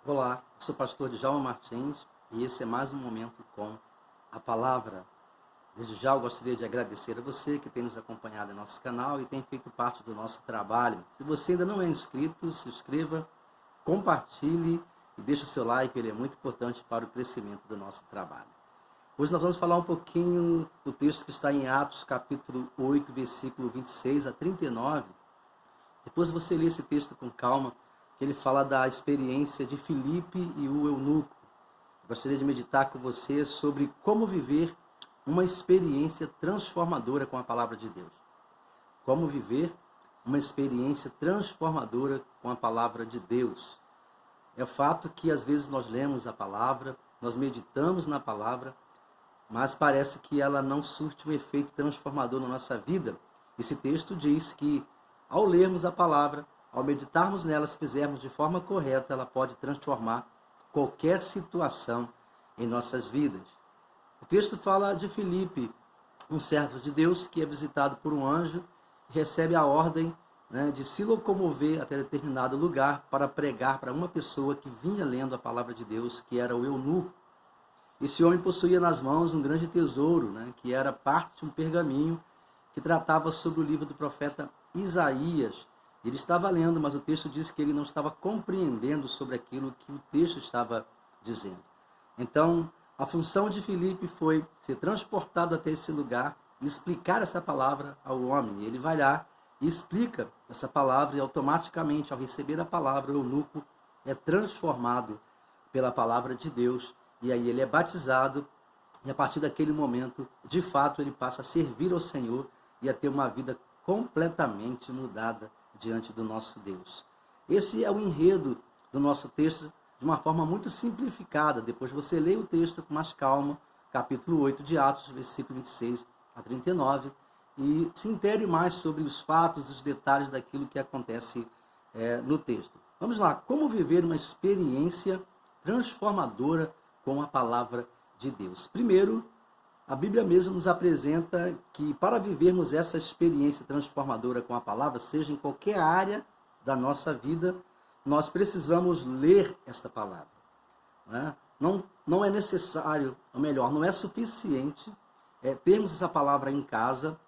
Olá, eu sou o pastor Djalma Martins e esse é mais um momento com a palavra. Desde já eu gostaria de agradecer a você que tem nos acompanhado em nosso canal e tem feito parte do nosso trabalho. Se você ainda não é inscrito, se inscreva, compartilhe e deixe o seu like, ele é muito importante para o crescimento do nosso trabalho. Hoje nós vamos falar um pouquinho do texto que está em Atos, capítulo 8, versículo 26 a 39. Depois você lê esse texto com calma, que ele fala da experiência de Filipe e o eunuco. Eu gostaria de meditar com você sobre como viver uma experiência transformadora com a palavra de Deus. Como viver uma experiência transformadora com a palavra de Deus. É fato que às vezes nós lemos a palavra, nós meditamos na palavra, mas parece que ela não surte um efeito transformador na nossa vida. Esse texto diz que ao lermos a palavra, ao meditarmos nela, se fizermos de forma correta, ela pode transformar qualquer situação em nossas vidas. O texto fala de Filipe, um servo de Deus que é visitado por um anjo e recebe a ordem, de se locomover até determinado lugar para pregar para uma pessoa que vinha lendo a palavra de Deus, que era o eunuco. Esse homem possuía nas mãos um grande tesouro, que era parte de um pergaminho que tratava sobre o livro do profeta Isaías. Ele estava lendo, mas o texto diz que ele não estava compreendendo sobre aquilo que o texto estava dizendo. Então, a função de Filipe foi ser transportado até esse lugar e explicar essa palavra ao homem. Ele vai lá e explica essa palavra e automaticamente, ao receber a palavra, o eunuco é transformado pela palavra de Deus. E aí ele é batizado e a partir daquele momento, de fato, ele passa a servir ao Senhor e a ter uma vida completamente mudada diante do nosso Deus. Esse é o enredo do nosso texto de uma forma muito simplificada. Depois você lê o texto com mais calma, capítulo 8 de Atos, versículo 26 a 39, e se intere mais sobre os fatos, os detalhes daquilo que acontece no texto. Vamos lá, como viver uma experiência transformadora com a palavra de Deus. Primeiro, a Bíblia mesmo nos apresenta que para vivermos essa experiência transformadora com a palavra, seja em qualquer área da nossa vida, nós precisamos ler esta palavra. Não é necessário, ou melhor, não é suficiente termos essa palavra em casa,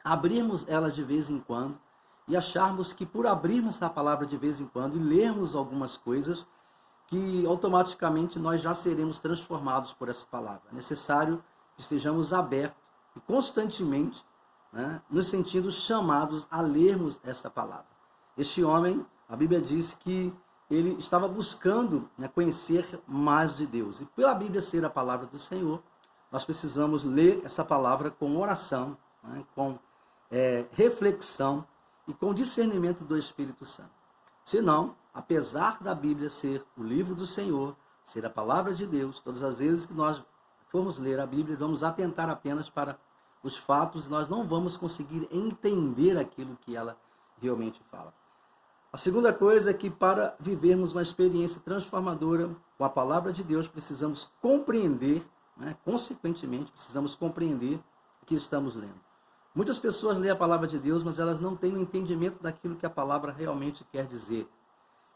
abrirmos ela de vez em quando e acharmos que por abrirmos essa palavra de vez em quando e lermos algumas coisas, que automaticamente nós já seremos transformados por essa palavra. É necessário que estejamos abertos e constantemente nos sentindo chamados a lermos esta palavra. Este homem, a Bíblia diz que ele estava buscando conhecer mais de Deus. E pela Bíblia ser a palavra do Senhor, nós precisamos ler essa palavra com oração, com reflexão e com discernimento do Espírito Santo. Senão, apesar da Bíblia ser o livro do Senhor, ser a palavra de Deus, todas as vezes que nós formos ler a Bíblia, vamos atentar apenas para os fatos, nós não vamos conseguir entender aquilo que ela realmente fala. A segunda coisa é que para vivermos uma experiência transformadora com a palavra de Deus, precisamos compreender, consequentemente, precisamos compreender o que estamos lendo. Muitas pessoas lêem a palavra de Deus, mas elas não têm o entendimento daquilo que a palavra realmente quer dizer.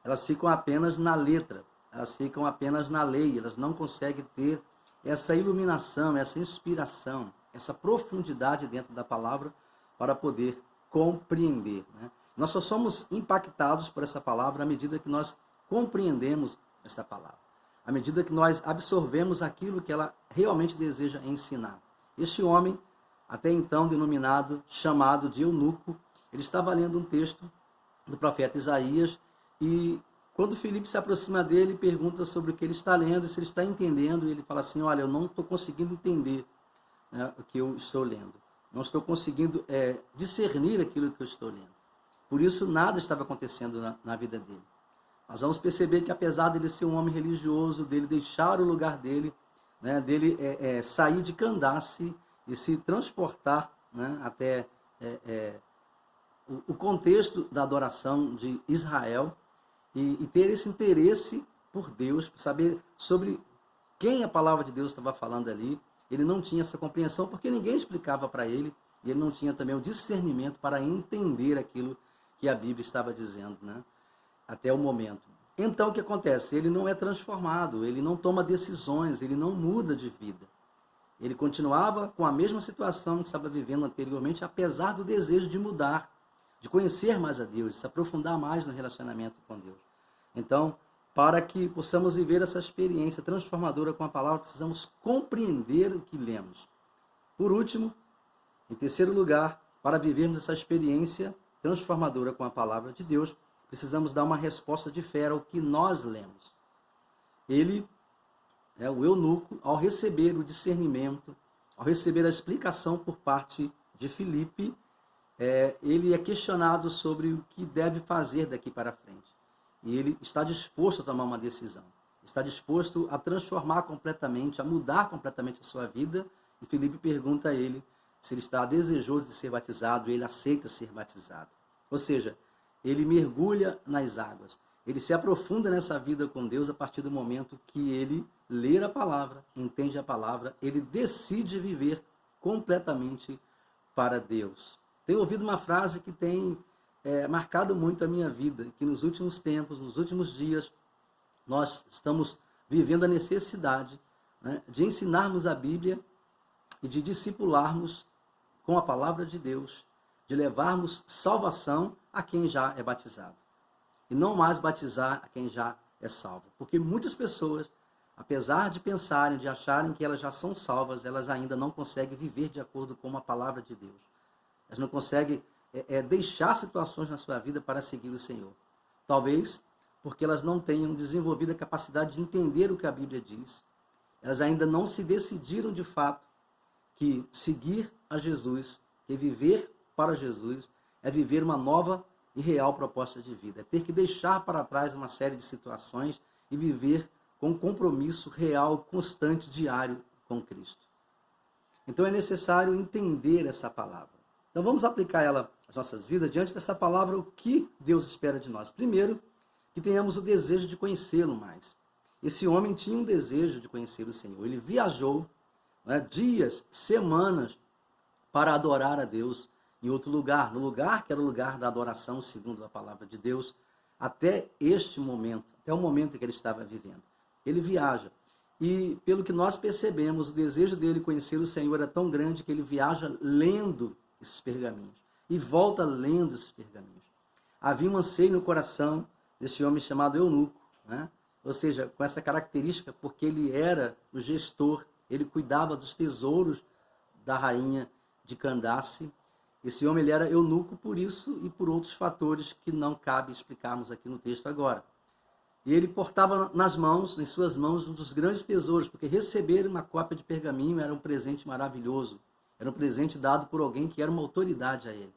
Elas ficam apenas na letra, elas ficam apenas na lei, elas não conseguem ter essa iluminação, essa inspiração, essa profundidade dentro da palavra para poder compreender. Nós só somos impactados por essa palavra à medida que nós compreendemos esta palavra, à medida que nós absorvemos aquilo que ela realmente deseja ensinar. Este homem, até então denominado, chamado de eunuco, ele estava lendo um texto do profeta Isaías e quando Filipe se aproxima dele, pergunta sobre o que ele está lendo, se ele está entendendo, e ele fala assim, olha, eu não estou conseguindo entender o que eu estou lendo. Não estou conseguindo discernir aquilo que eu estou lendo. Por isso, nada estava acontecendo na vida dele. Nós vamos perceber que apesar dele ser um homem religioso, dele deixar o lugar dele, dele sair de Candace e se transportar até o contexto da adoração de Israel, e ter esse interesse por Deus, saber sobre quem a palavra de Deus estava falando ali. Ele não tinha essa compreensão porque ninguém explicava para ele, e ele não tinha também o discernimento para entender aquilo que a Bíblia estava dizendo, até o momento. Então o que acontece? Ele não é transformado, ele não toma decisões, ele não muda de vida. Ele continuava com a mesma situação que estava vivendo anteriormente, apesar do desejo de mudar, de conhecer mais a Deus, de se aprofundar mais no relacionamento com Deus. Então, para que possamos viver essa experiência transformadora com a palavra, precisamos compreender o que lemos. Por último, em terceiro lugar, para vivermos essa experiência transformadora com a palavra de Deus, precisamos dar uma resposta de fé ao que nós lemos. Ele, o eunuco, ao receber o discernimento, ao receber a explicação por parte de Filipe, ele é questionado sobre o que deve fazer daqui para frente. E ele está disposto a tomar uma decisão. Está disposto a transformar completamente, a mudar completamente a sua vida. E Filipe pergunta a ele se ele está desejoso de ser batizado, e ele aceita ser batizado. Ou seja, ele mergulha nas águas. Ele se aprofunda nessa vida com Deus a partir do momento que ele lê a palavra, entende a palavra, ele decide viver completamente para Deus. Tenho ouvido uma frase que tem marcado muito a minha vida, que nos últimos tempos, nos últimos dias, nós estamos vivendo a necessidade, de ensinarmos a Bíblia e de discipularmos com a palavra de Deus, de levarmos salvação a quem já é batizado. E não mais batizar a quem já é salvo. Porque muitas pessoas, apesar de pensarem, de acharem que elas já são salvas, elas ainda não conseguem viver de acordo com a palavra de Deus. Elas não conseguem deixar situações na sua vida para seguir o Senhor. Talvez porque elas não tenham desenvolvido a capacidade de entender o que a Bíblia diz. Elas ainda não se decidiram de fato que seguir a Jesus, que viver para Jesus, é viver uma nova e real proposta de vida. É ter que deixar para trás uma série de situações e viver com um compromisso real, constante, diário com Cristo. Então é necessário entender essa palavra. Então vamos aplicar ela às nossas vidas. Diante dessa palavra, o que Deus espera de nós? Primeiro, que tenhamos o desejo de conhecê-lo mais. Esse homem tinha um desejo de conhecer o Senhor. Ele viajou dias, semanas, para adorar a Deus em outro lugar, no lugar que era o lugar da adoração, segundo a palavra de Deus, até este momento, até o momento em que ele estava vivendo. Ele viaja. E, pelo que nós percebemos, o desejo dele conhecer o Senhor é tão grande que ele viaja lendo esses pergaminhos. E volta lendo esses pergaminhos. Havia um anseio no coração desse homem chamado eunuco, ou seja, com essa característica, porque ele era o gestor, ele cuidava dos tesouros da rainha de Candace. Esse homem ele era eunuco por isso e por outros fatores que não cabe explicarmos aqui no texto agora. E ele portava em suas mãos, um dos grandes tesouros, porque receber uma cópia de pergaminho era um presente maravilhoso. Era um presente dado por alguém que era uma autoridade a ele.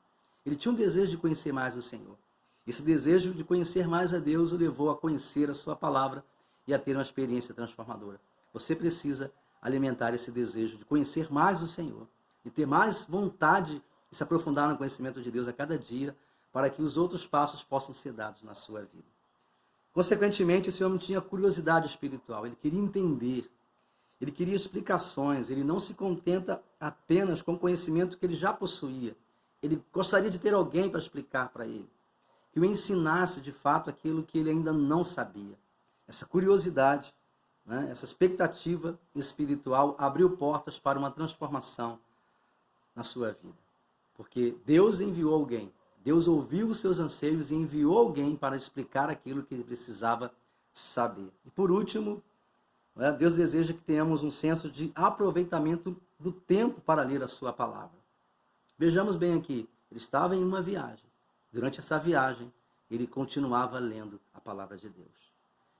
Ele tinha um desejo de conhecer mais o Senhor. Esse desejo de conhecer mais a Deus o levou a conhecer a sua palavra e a ter uma experiência transformadora. Você precisa alimentar esse desejo de conhecer mais o Senhor e ter mais vontade de se aprofundar no conhecimento de Deus a cada dia, para que os outros passos possam ser dados na sua vida. Consequentemente, esse homem tinha curiosidade espiritual, ele queria entender, ele queria explicações, ele não se contenta apenas com o conhecimento que ele já possuía, ele gostaria de ter alguém para explicar para ele, que o ensinasse de fato aquilo que ele ainda não sabia. Essa curiosidade, essa expectativa espiritual abriu portas para uma transformação na sua vida. Porque Deus enviou alguém, Deus ouviu os seus anseios e enviou alguém para explicar aquilo que ele precisava saber. E por último, Deus deseja que tenhamos um senso de aproveitamento do tempo para ler a sua palavra. Vejamos bem aqui, ele estava em uma viagem. Durante essa viagem, ele continuava lendo a palavra de Deus.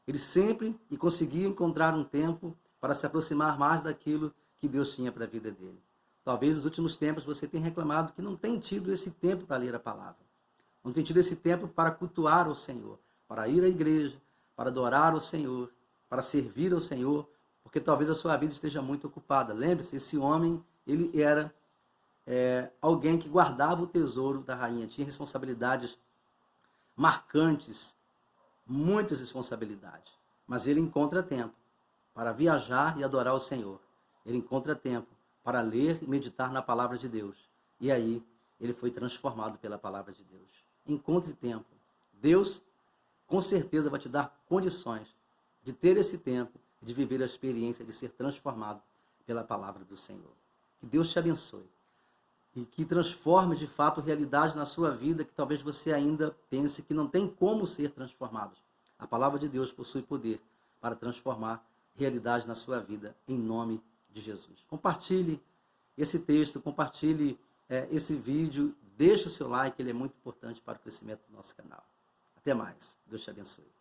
Ele sempre conseguia encontrar um tempo para se aproximar mais daquilo que Deus tinha para a vida dele. Talvez nos últimos tempos você tenha reclamado que não tem tido esse tempo para ler a palavra. Não tem tido esse tempo para cultuar o Senhor, para ir à igreja, para adorar o Senhor, para servir ao Senhor, porque talvez a sua vida esteja muito ocupada. Lembre-se, esse homem, ele era alguém que guardava o tesouro da rainha, tinha responsabilidades marcantes, muitas responsabilidades, mas ele encontra tempo para viajar e adorar o Senhor. Ele encontra tempo para ler e meditar na palavra de Deus. E aí, ele foi transformado pela palavra de Deus. Encontre tempo. Deus com certeza vai te dar condições de ter esse tempo, de viver a experiência de ser transformado pela palavra do Senhor. Que Deus te abençoe e que transforme de fato realidade na sua vida que talvez você ainda pense que não tem como ser transformado. A palavra de Deus possui poder para transformar realidade na sua vida, em nome de Jesus. Compartilhe esse texto, compartilhe esse vídeo, deixe o seu like, ele é muito importante para o crescimento do nosso canal. Até mais. Deus te abençoe.